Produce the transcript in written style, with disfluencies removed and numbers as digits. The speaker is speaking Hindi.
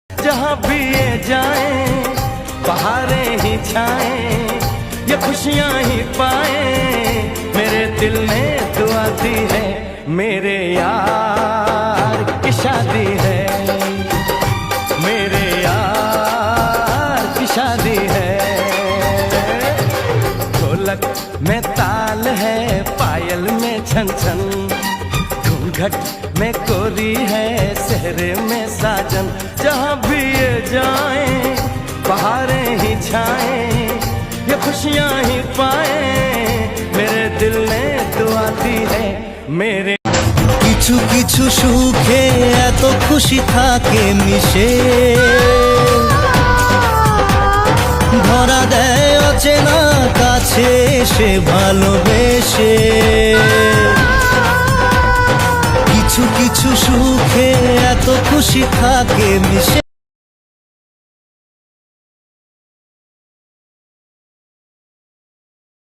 जहाँ भी ये जाए बहारें ही छाए, ये खुशियाँ ही पाए, मेरे दिल ने दुआ दी है, मेरे यार की शादी है, मेरे यार की शादी है। ढोलक में ताल है, पायल में छन छन, घूंघट में कोरी है, सहरे में साजन। जहाँ भी ये जाए बहारें ही छाए, ये खुशियाँ ही पाए, मेरे दिल ने दुआ दी है, मेरे। কিছু কিছু সুখে এত খুশি থাকে মিশে, ধরা দেয় অচেনা কাছে সে ভালোবেসে। কিছু কিছু সুখে এত খুশি থাকে মিশে।